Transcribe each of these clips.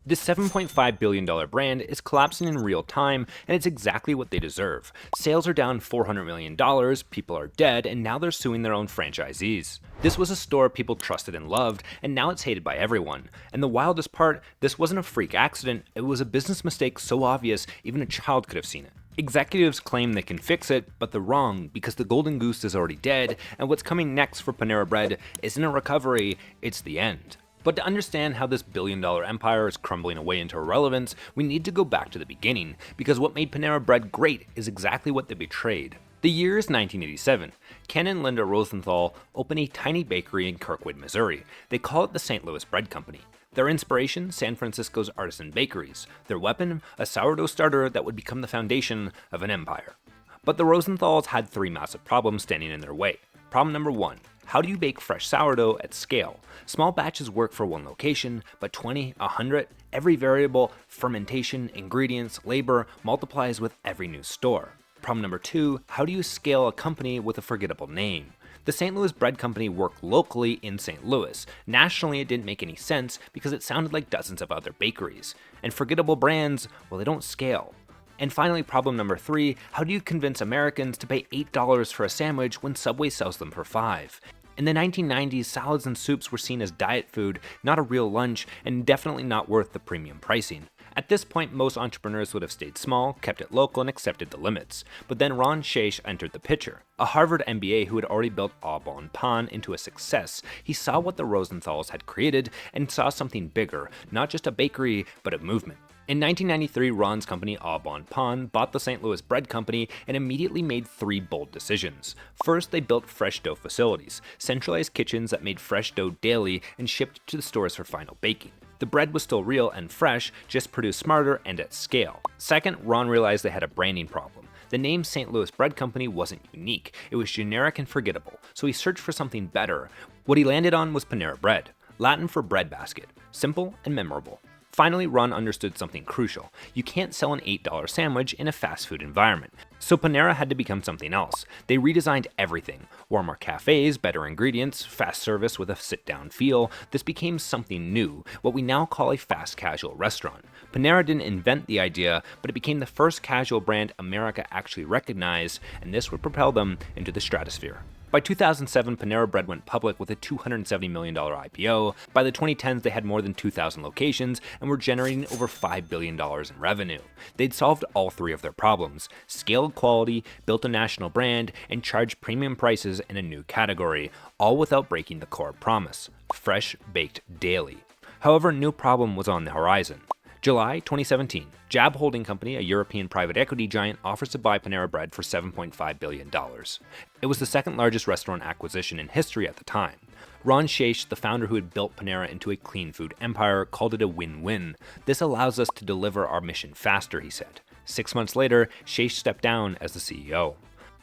This $7.5 billion brand is collapsing in real time, and it's exactly what they deserve. Sales are down $400 million, people are dead, and now they're suing their own franchisees. This was a store people trusted and loved, and now it's hated by everyone. And the wildest part, this wasn't a freak accident, it was a business mistake so obvious even a child could have seen it. Executives claim they can fix it, but they're wrong because the golden goose is already dead, and what's coming next for Panera Bread isn't a recovery, it's the end. But to understand how this billion-dollar empire is crumbling away into irrelevance, we need to go back to the beginning, because what made Panera Bread great is exactly what they betrayed. The year is 1987. Ken and Linda Rosenthal open a tiny bakery in Kirkwood, Missouri. They call it the St. Louis Bread Company. Their inspiration, San Francisco's artisan bakeries. Their weapon, a sourdough starter that would become the foundation of an empire. But the Rosenthals had three massive problems standing in their way. Problem number one. How do you bake fresh sourdough at scale? Small batches work for one location, but 20, 100, every variable, fermentation, ingredients, labor, multiplies with every new store. Problem number two, how do you scale a company with a forgettable name? The St. Louis Bread Company worked locally in St. Louis. Nationally, it didn't make any sense because it sounded like dozens of other bakeries. And forgettable brands, well, they don't scale. And finally, problem number three, how do you convince Americans to pay $8 for a sandwich when Subway sells them for $5? In the 1990s, salads and soups were seen as diet food, not a real lunch, and definitely not worth the premium pricing. At this point, most entrepreneurs would have stayed small, kept it local, and accepted the limits. But then Ron Shaich entered the picture. A Harvard MBA who had already built Au Bon Pain into a success, he saw what the Rosenthals had created and saw something bigger, not just a bakery, but a movement. In 1993, Ron's company Au Bon Pain bought the St. Louis Bread Company and immediately made three bold decisions. First, they built fresh dough facilities, centralized kitchens that made fresh dough daily and shipped to the stores for final baking. The bread was still real and fresh, just produced smarter and at scale. Second, Ron realized they had a branding problem. The name St. Louis Bread Company wasn't unique, it was generic and forgettable, so he searched for something better. What he landed on was Panera Bread, Latin for bread basket, simple and memorable. Finally, Ron understood something crucial. You can't sell an $8 sandwich in a fast food environment. So Panera had to become something else. They redesigned everything. Warmer cafes, better ingredients, fast service with a sit-down feel. This became something new, what we now call a fast casual restaurant. Panera didn't invent the idea, but it became the first casual brand America actually recognized, and this would propel them into the stratosphere. By 2007, Panera Bread went public with a $270 million IPO. By the 2010s, they had more than 2,000 locations and were generating over $5 billion in revenue. They'd solved all three of their problems, scaled quality, built a national brand, and charged premium prices in a new category, all without breaking the core promise, fresh baked daily. However, a new problem was on the horizon. July 2017, Jab Holding Company, a European private equity giant, offers to buy Panera Bread for $7.5 billion. It was the second largest restaurant acquisition in history at the time. Ron Shaich, the founder who had built Panera into a clean food empire, called it a win-win. This allows us to deliver our mission faster, he said. 6 months later, Shaich stepped down as the CEO.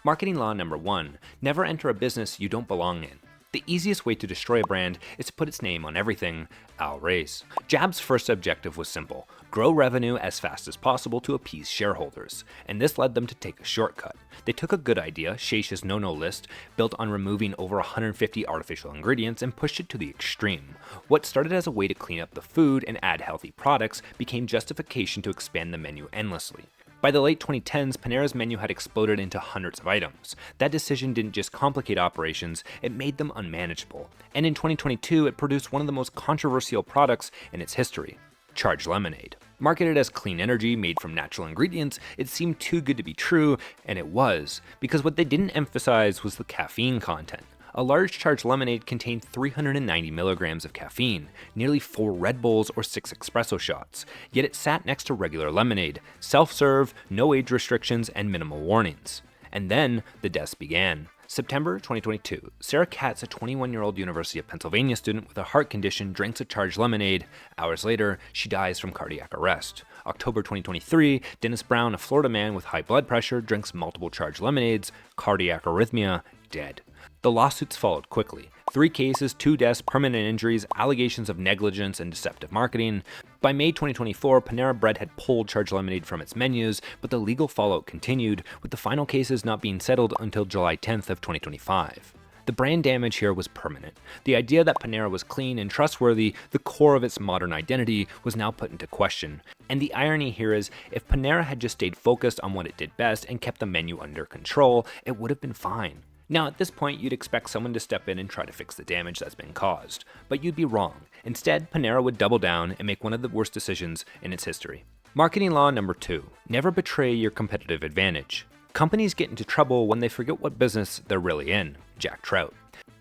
Marketing law number one, never enter a business you don't belong in. The easiest way to destroy a brand is to put its name on everything, Al Ray's. Jab's first objective was simple, grow revenue as fast as possible to appease shareholders, and this led them to take a shortcut. They took a good idea, Sheich's no-no list, built on removing over 150 artificial ingredients and pushed it to the extreme. What started as a way to clean up the food and add healthy products became justification to expand the menu endlessly. By the late 2010s, Panera's menu had exploded into hundreds of items. That decision didn't just complicate operations, it made them unmanageable. And in 2022, it produced one of the most controversial products in its history, Charged Lemonade. Marketed as clean energy made from natural ingredients, it seemed too good to be true, and it was, because what they didn't emphasize was the caffeine content. A large Charged Lemonade contained 390 milligrams of caffeine, nearly 4 Red Bulls or 6 espresso shots, yet it sat next to regular lemonade, self-serve, no age restrictions, and minimal warnings. And then the deaths began. September 2022, Sarah Katz, a 21-year-old University of Pennsylvania student with a heart condition, drinks a Charged Lemonade. Hours later, she dies from cardiac arrest. October 2023, Dennis Brown, a Florida man with high blood pressure, drinks multiple Charged Lemonades, cardiac arrhythmia, dead. The lawsuits followed quickly. 3 cases, 2 deaths, permanent injuries, allegations of negligence and deceptive marketing. By May 2024, Panera Bread had pulled Charged Lemonade from its menus, but the legal fallout continued, with the final cases not being settled until July 10th of 2025. The brand damage here was permanent. The idea that Panera was clean and trustworthy, the core of its modern identity, was now put into question. And the irony here is, if Panera had just stayed focused on what it did best and kept the menu under control, it would have been fine. Now, at this point, you'd expect someone to step in and try to fix the damage that's been caused. But you'd be wrong. Instead, Panera would double down and make one of the worst decisions in its history. Marketing law number 2. Never betray your competitive advantage. Companies get into trouble when they forget what business they're really in. Jack Trout.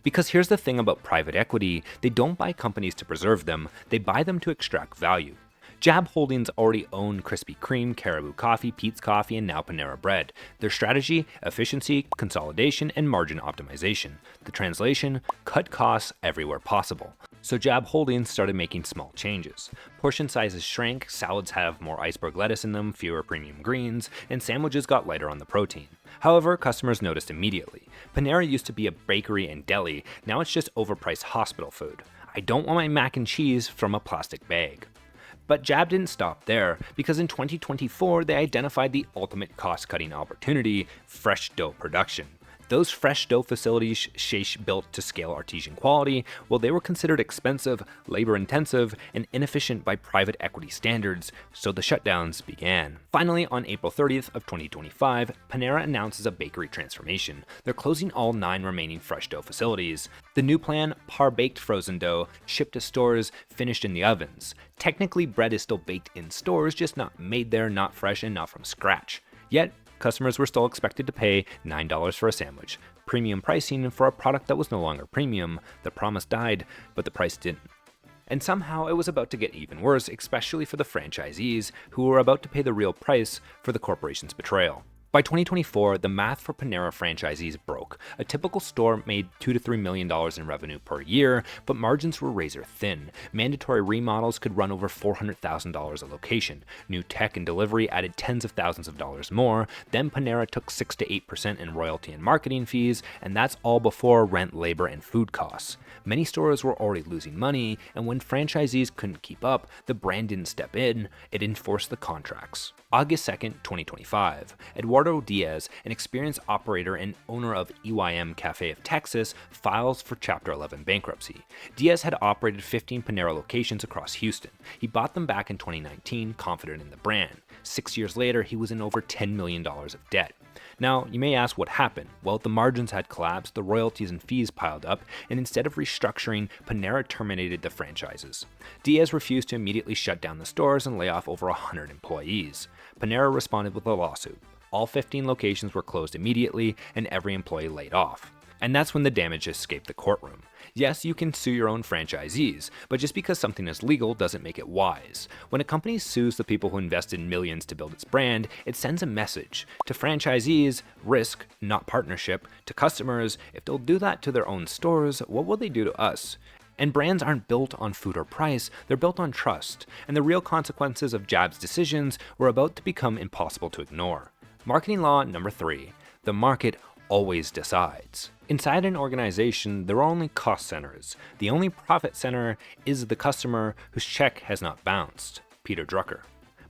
Because here's the thing about private equity, they don't buy companies to preserve them, they buy them to extract value. Jab Holdings already owned Krispy Kreme, Caribou Coffee, Pete's Coffee, and now Panera Bread. Their strategy, efficiency, consolidation, and margin optimization. The translation, cut costs everywhere possible. So Jab Holdings started making small changes. Portion sizes shrank, salads have more iceberg lettuce in them, fewer premium greens, and sandwiches got lighter on the protein. However, customers noticed immediately. Panera used to be a bakery and deli, now it's just overpriced hospital food. I don't want my mac and cheese from a plastic bag. But Jab didn't stop there, because in 2024 they identified the ultimate cost-cutting opportunity, fresh dough production. Those fresh dough facilities Shaich built to scale artisan quality, well, they were considered expensive, labor-intensive, and inefficient by private equity standards, so the shutdowns began. Finally, on April 30th of 2025, Panera announces a bakery transformation. They're closing all 9 remaining fresh dough facilities. The new plan, par-baked frozen dough, shipped to stores, finished in the ovens. Technically, bread is still baked in stores, just not made there, not fresh, and not from scratch. Yet, customers were still expected to pay $9 for a sandwich. Premium pricing for a product that was no longer premium. The promise died, but the price didn't. And somehow it was about to get even worse, especially for the franchisees, who were about to pay the real price for the corporation's betrayal. By 2024, the math for Panera franchisees broke. A typical store made $2 to $3 million in revenue per year, but margins were razor thin. Mandatory remodels could run over $400,000 a location. New tech and delivery added tens of thousands of dollars more. Then Panera took 6 to 8% in royalty and marketing fees, and that's all before rent, labor, and food costs. Many stores were already losing money, and when franchisees couldn't keep up, the brand didn't step in, it enforced the contracts. August 2nd, 2025, Eduardo Diaz, an experienced operator and owner of EYM Cafe of Texas, files for Chapter 11 bankruptcy. Diaz had operated 15 Panera locations across Houston. He bought them back in 2019, confident in the brand. 6 years later, he was in over $10 million of debt. Now, you may ask what happened. Well, the margins had collapsed, the royalties and fees piled up, and instead of restructuring, Panera terminated the franchises. Diaz refused to immediately shut down the stores and lay off over 100 employees. Panera responded with a lawsuit. All 15 locations were closed immediately, and every employee laid off. And that's when the damage escaped the courtroom. Yes, you can sue your own franchisees, but just because something is legal doesn't make it wise. When a company sues the people who invested millions to build its brand, it sends a message. To franchisees, risk, not partnership. To customers, if they'll do that to their own stores, what will they do to us? And brands aren't built on food or price, they're built on trust. And the real consequences of Jab's decisions were about to become impossible to ignore. Marketing law number 3. The market always decides. Inside an organization, there are only cost centers. The only profit center is the customer whose check has not bounced. Peter Drucker.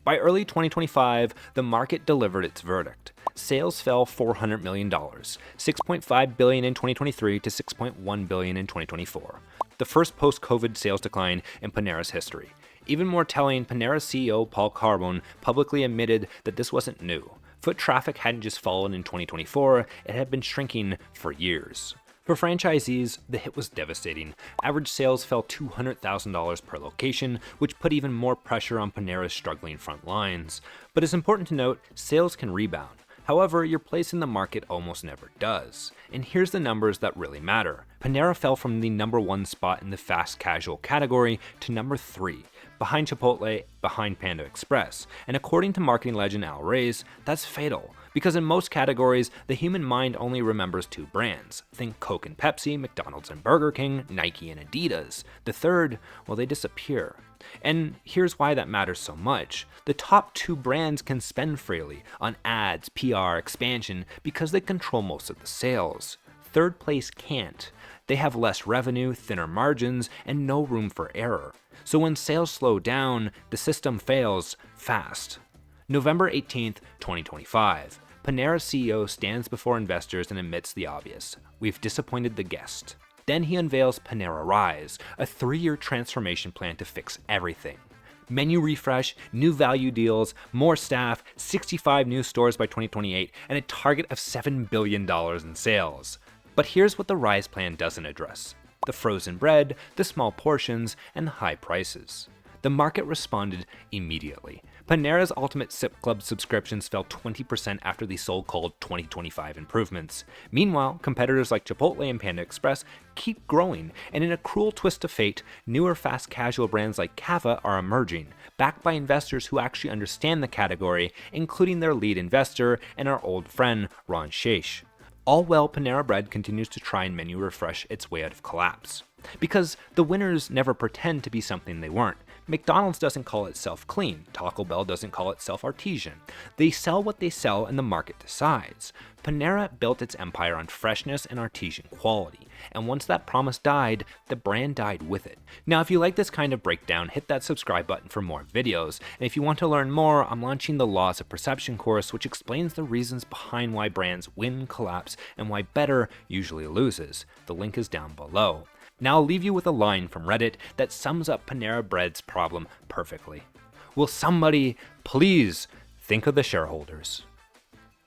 By early 2025, the market delivered its verdict. Sales fell $400 million, $6.5 billion in 2023 to $6.1 billion in 2024. The first post-COVID sales decline in Panera's history. Even more telling, Panera's CEO Paul Carbone publicly admitted that this wasn't new. Foot traffic hadn't just fallen in 2024, it had been shrinking for years. For franchisees, the hit was devastating. Average sales fell $200,000 per location, which put even more pressure on Panera's struggling front lines. But it's important to note, sales can rebound. However, your place in the market almost never does. And here's the numbers that really matter. Panera fell from the number 1 spot in the fast casual category to number 3, behind Chipotle, behind Panda Express. And according to marketing legend Al Reyes, that's fatal. Because in most categories, the human mind only remembers 2 brands. Think Coke and Pepsi, McDonald's and Burger King, Nike and Adidas. The third, well, they disappear. And here's why that matters so much. The top 2 brands can spend freely on ads, PR, expansion, because they control most of the sales. Third place can't. They have less revenue, thinner margins, and no room for error. So when sales slow down, the system fails fast. November 18th, 2025. Panera's CEO stands before investors and admits the obvious: we've disappointed the guest. Then he unveils Panera Rise, a 3-year transformation plan to fix everything. Menu refresh, new value deals, more staff, 65 new stores by 2028, and a target of $7 billion in sales. But here's what the Rise plan doesn't address: the frozen bread, the small portions, and the high prices. The market responded immediately. Panera's Ultimate Sip Club subscriptions fell 20% after the so-called 2025 improvements. Meanwhile, competitors like Chipotle and Panda Express keep growing, and in a cruel twist of fate, newer fast casual brands like Cava are emerging, backed by investors who actually understand the category, including their lead investor and our old friend, Ron Shaich. All while Panera Bread continues to try and menu refresh its way out of collapse. Because the winners never pretend to be something they weren't. McDonald's doesn't call itself clean. Taco Bell doesn't call itself artisan. They sell what they sell and the market decides. Panera built its empire on freshness and artisan quality. And once that promise died, the brand died with it. Now, if you like this kind of breakdown, hit that subscribe button for more videos. And if you want to learn more, I'm launching the Laws of Perception course, which explains the reasons behind why brands win, collapse, and why better usually loses. The link is down below. Now I'll leave you with a line from Reddit that sums up Panera Bread's problem perfectly. Will somebody please think of the shareholders?